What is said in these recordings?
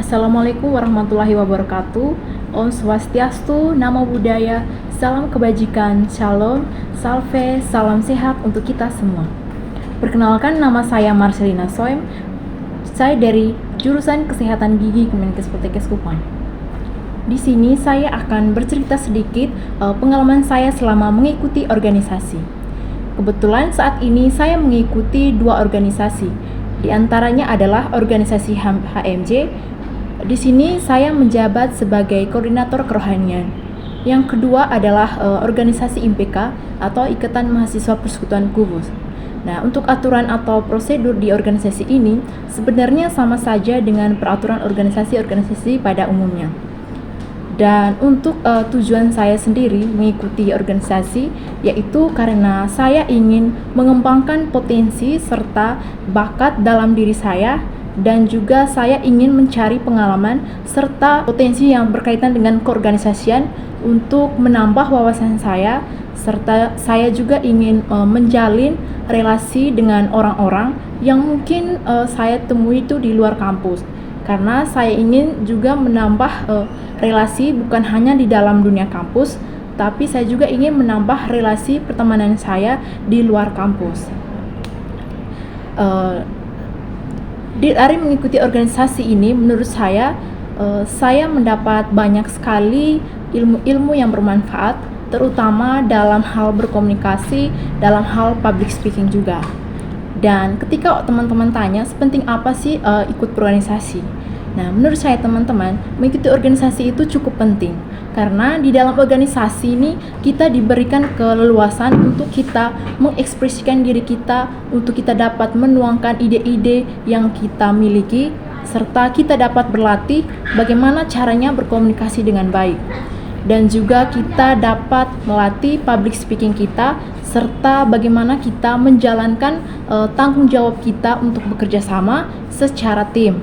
Assalamualaikum warahmatullahi wabarakatuh. Om Swastiastu, Namo Buddhaya, salam kebajikan, Shalom, Salve, salam sehat untuk kita semua. Perkenalkan, nama saya Marcelina Soem. Saya dari jurusan Kesehatan Gigi Kemenkes Poltekkes Kupang. Di sini saya akan bercerita sedikit pengalaman saya selama mengikuti organisasi. Kebetulan saat ini saya mengikuti 2 organisasi. Di antaranya adalah organisasi HMJ. Di sini saya menjabat sebagai koordinator kerohanian. Yang kedua adalah organisasi IMPK atau Ikatan Mahasiswa Persekutuan Kubus. Nah, untuk aturan atau prosedur di organisasi ini sebenarnya sama saja dengan peraturan organisasi-organisasi pada umumnya. Dan untuk tujuan saya sendiri mengikuti organisasi yaitu karena saya ingin mengembangkan potensi serta bakat dalam diri saya, dan juga saya ingin mencari pengalaman serta potensi yang berkaitan dengan keorganisasian untuk menambah wawasan saya, serta saya juga ingin menjalin relasi dengan orang-orang yang mungkin saya temui itu di luar kampus. Karena saya ingin juga menambah relasi bukan hanya di dalam dunia kampus, tapi saya juga ingin menambah relasi pertemanan saya di luar kampus. Dari mengikuti organisasi ini, menurut saya mendapat banyak sekali ilmu-ilmu yang bermanfaat, terutama dalam hal berkomunikasi, dalam hal public speaking juga. Dan ketika teman-teman tanya, sepenting apa sih ikut berorganisasi? Nah, menurut saya teman-teman, mengikuti organisasi itu cukup penting. Karena di dalam organisasi ini kita diberikan keleluasan untuk kita mengekspresikan diri kita, untuk kita dapat menuangkan ide-ide yang kita miliki, serta kita dapat berlatih bagaimana caranya berkomunikasi dengan baik. Dan juga kita dapat melatih public speaking kita, serta bagaimana kita menjalankan tanggung jawab kita untuk bekerja sama secara tim.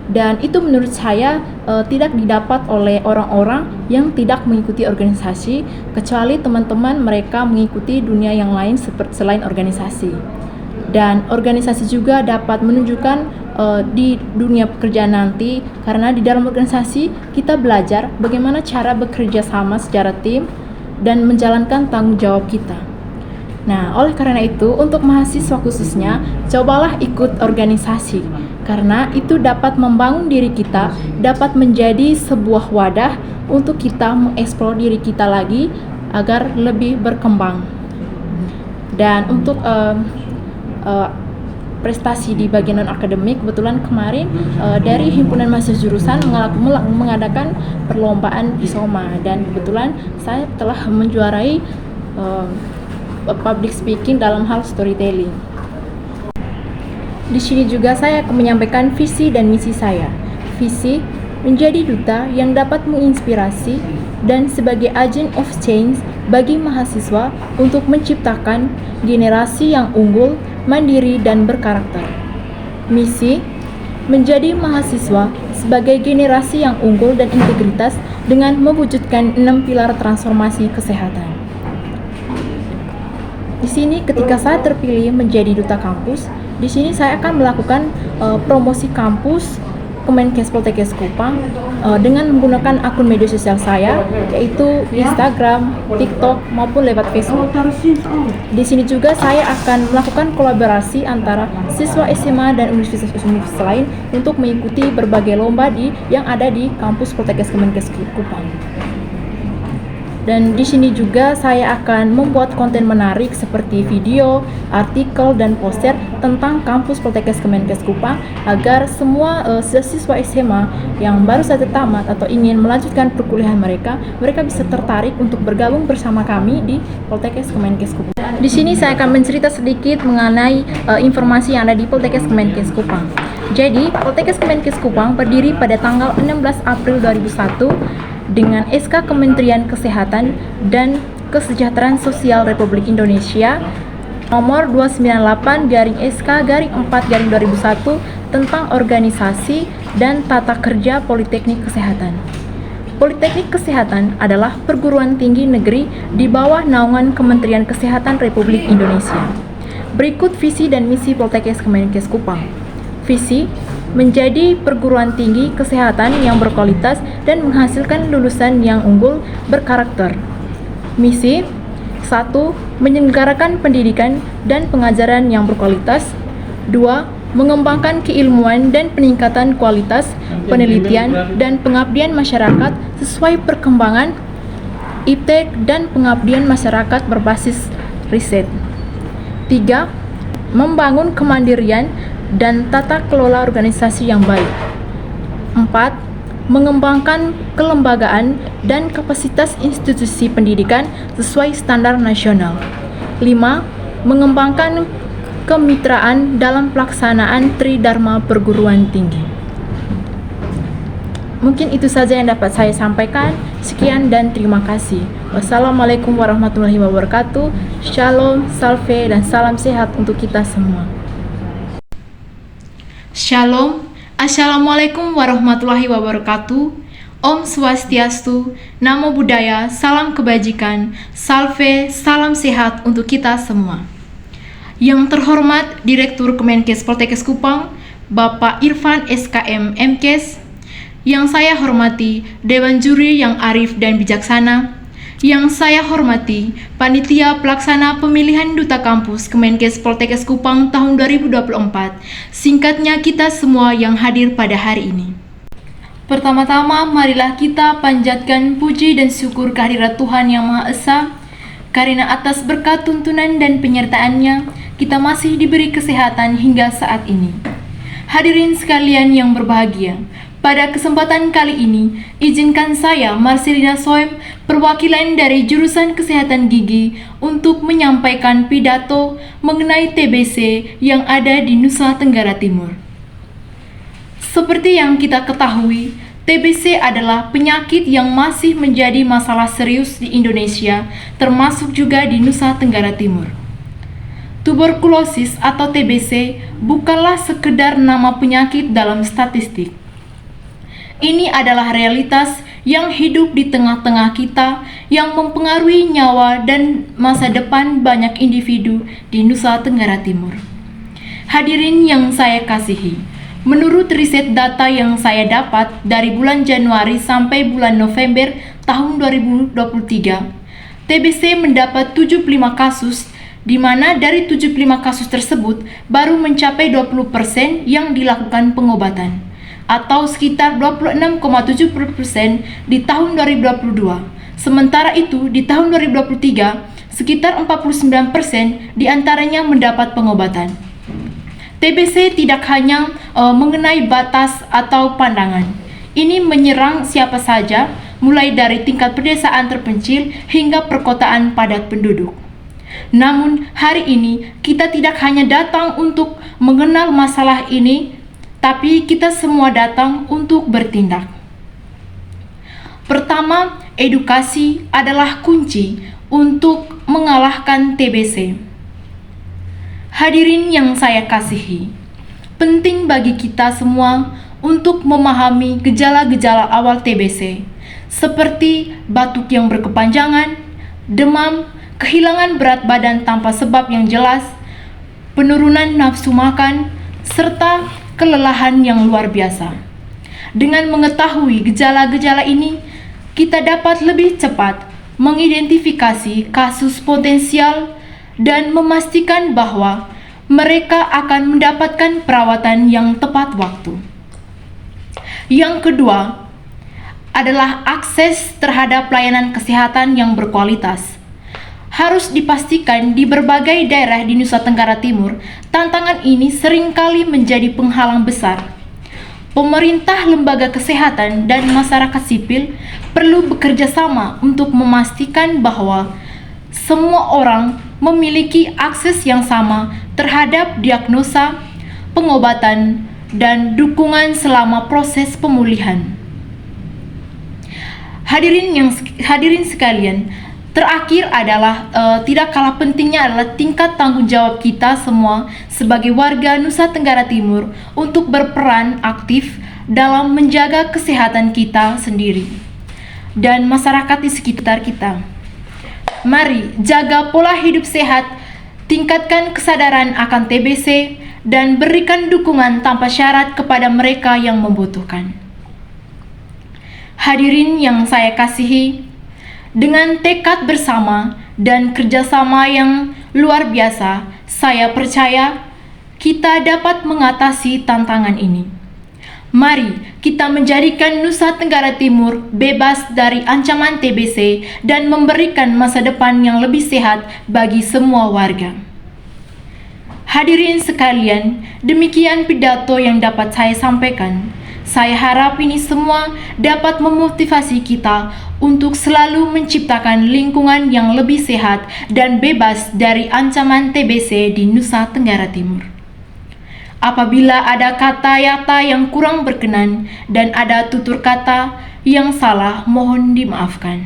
Dan itu menurut saya tidak didapat oleh orang-orang yang tidak mengikuti organisasi, kecuali teman-teman mereka mengikuti dunia yang lain selain organisasi. Dan organisasi juga dapat menunjukkan di dunia pekerjaan nanti, karena di dalam organisasi kita belajar bagaimana cara bekerja sama secara tim dan menjalankan tanggung jawab kita. Nah, oleh karena itu, untuk mahasiswa khususnya, cobalah ikut organisasi, karena itu dapat membangun diri kita, dapat menjadi sebuah wadah untuk kita mengeksplor diri kita lagi agar lebih berkembang. Dan untuk prestasi di bagian non-akademik, kebetulan kemarin dari Himpunan Mahasiswa Jurusan mengadakan perlombaan Visoma, dan kebetulan saya telah menjuarai public speaking dalam hal storytelling. Di sini juga saya akan menyampaikan visi dan misi saya. Visi, menjadi duta yang dapat menginspirasi dan sebagai agent of change bagi mahasiswa untuk menciptakan generasi yang unggul, mandiri, dan berkarakter. Misi, menjadi mahasiswa sebagai generasi yang unggul dan integritas dengan mewujudkan 6 pilar transformasi kesehatan. Di sini ketika saya terpilih menjadi duta kampus, di sini saya akan melakukan promosi kampus Kemenkes Poltekkes Kupang dengan menggunakan akun media sosial saya, yaitu Instagram, TikTok, maupun lewat Facebook. Di sini juga saya akan melakukan kolaborasi antara siswa SMA dan universitas-universitas lain untuk mengikuti berbagai lomba yang ada di kampus Poltekkes Kemenkes Kupang. Dan di sini juga saya akan membuat konten menarik seperti video, artikel, dan poster tentang kampus Poltekkes Kemenkes Kupang agar semua siswa SMA yang baru saja tamat atau ingin melanjutkan perkuliahan mereka bisa tertarik untuk bergabung bersama kami di Poltekkes Kemenkes Kupang. Di sini saya akan mencerita sedikit mengenai informasi yang ada di Poltekkes Kemenkes Kupang. Jadi, Poltekkes Kemenkes Kupang berdiri pada tanggal 16 April 2001 dengan SK Kementerian Kesehatan dan Kesejahteraan Sosial Republik Indonesia nomor 298/SK/4/2001 tentang organisasi dan tata kerja Politeknik Kesehatan. Politeknik Kesehatan adalah perguruan tinggi negeri di bawah naungan Kementerian Kesehatan Republik Indonesia. Berikut visi dan misi Poltekkes Kemenkes Kupang. Visi, menjadi perguruan tinggi kesehatan yang berkualitas dan menghasilkan lulusan yang unggul berkarakter. Misi 1. Menyelenggarakan pendidikan dan pengajaran yang berkualitas. 2. Mengembangkan keilmuan dan peningkatan kualitas penelitian dan pengabdian masyarakat sesuai perkembangan iptek dan pengabdian masyarakat berbasis riset. 3. Membangun kemandirian dan tata kelola organisasi yang baik. 4. Mengembangkan kelembagaan dan kapasitas institusi pendidikan sesuai standar nasional. 5. Mengembangkan kemitraan dalam pelaksanaan Tridharma perguruan tinggi. Mungkin itu saja yang dapat saya sampaikan. Sekian dan terima kasih. Wassalamualaikum warahmatullahi wabarakatuh. Shalom, salve, dan salam sehat untuk kita semua. Shalom. Assalamualaikum warahmatullahi wabarakatuh. Om Swastiastu, Namo Buddhaya, salam kebajikan, salve, salam sehat untuk kita semua. Yang terhormat Direktur Kemenkes Poltekkes Kupang, Bapak Irfan SKM MKes, yang saya hormati Dewan Juri yang arif dan bijaksana, yang saya hormati Panitia Pelaksana Pemilihan Duta Kampus Kemenkes Poltekkes Kupang tahun 2024, singkatnya kita semua yang hadir pada hari ini. Pertama-tama, marilah kita panjatkan puji dan syukur kehadirat Tuhan Yang Maha Esa, karena atas berkat tuntunan dan penyertaannya, kita masih diberi kesehatan hingga saat ini. Hadirin sekalian yang berbahagia, pada kesempatan kali ini, izinkan saya, Marcelina Soem, perwakilan dari Jurusan Kesehatan Gigi, untuk menyampaikan pidato mengenai TBC yang ada di Nusa Tenggara Timur. Seperti yang kita ketahui, TBC adalah penyakit yang masih menjadi masalah serius di Indonesia, termasuk juga di Nusa Tenggara Timur. Tuberkulosis atau TBC bukanlah sekedar nama penyakit dalam statistik. Ini adalah realitas yang hidup di tengah-tengah kita, yang mempengaruhi nyawa dan masa depan banyak individu di Nusa Tenggara Timur. Hadirin yang saya kasihi, menurut riset data yang saya dapat dari bulan Januari sampai bulan November tahun 2023, TBC mendapat 75 kasus, di mana dari 75 kasus tersebut baru mencapai 20% yang dilakukan pengobatan, atau sekitar 26,7% di tahun 2022. Sementara itu, di tahun 2023, sekitar 49% diantaranya mendapat pengobatan. TBC tidak hanya mengenai batas atau pandangan. Ini menyerang siapa saja, mulai dari tingkat pedesaan terpencil hingga perkotaan padat penduduk. Namun, hari ini kita tidak hanya datang untuk mengenal masalah ini, tapi kita semua datang untuk bertindak. Pertama, edukasi adalah kunci untuk mengalahkan TBC. Hadirin yang saya kasihi, penting bagi kita semua untuk memahami gejala-gejala awal TBC, seperti batuk yang berkepanjangan, demam, kehilangan berat badan tanpa sebab yang jelas, penurunan nafsu makan, serta kelelahan yang luar biasa. Dengan mengetahui gejala-gejala ini, kita dapat lebih cepat mengidentifikasi kasus potensial dan memastikan bahwa mereka akan mendapatkan perawatan yang tepat waktu. Yang kedua adalah akses terhadap pelayanan kesehatan yang berkualitas. Harus dipastikan di berbagai daerah di Nusa Tenggara Timur, tantangan ini seringkali menjadi penghalang besar. Pemerintah, lembaga kesehatan, dan masyarakat sipil perlu bekerja sama untuk memastikan bahwa semua orang memiliki akses yang sama terhadap diagnosa, pengobatan, dan dukungan selama proses pemulihan. Hadirin sekalian, terakhir adalah tidak kalah pentingnya adalah tingkat tanggung jawab kita semua sebagai warga Nusa Tenggara Timur untuk berperan aktif dalam menjaga kesehatan kita sendiri dan masyarakat di sekitar kita. Mari jaga pola hidup sehat, tingkatkan kesadaran akan TBC, dan berikan dukungan tanpa syarat kepada mereka yang membutuhkan. Hadirin yang saya kasihi, dengan tekad bersama dan kerjasama yang luar biasa, saya percaya kita dapat mengatasi tantangan ini. Mari kita menjadikan Nusa Tenggara Timur bebas dari ancaman TBC dan memberikan masa depan yang lebih sehat bagi semua warga. Hadirin sekalian, demikian pidato yang dapat saya sampaikan. Saya harap ini semua dapat memotivasi kita untuk selalu menciptakan lingkungan yang lebih sehat dan bebas dari ancaman TBC di Nusa Tenggara Timur. Apabila ada kata-kata yang kurang berkenan dan ada tutur kata yang salah, mohon dimaafkan.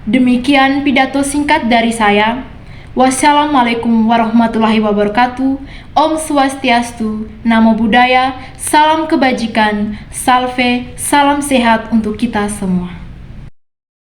Demikian pidato singkat dari saya. Wassalamualaikum warahmatullahi wabarakatuh. Om Swastiastu, Namo Buddhaya, salam kebajikan, salve, salam sehat untuk kita semua.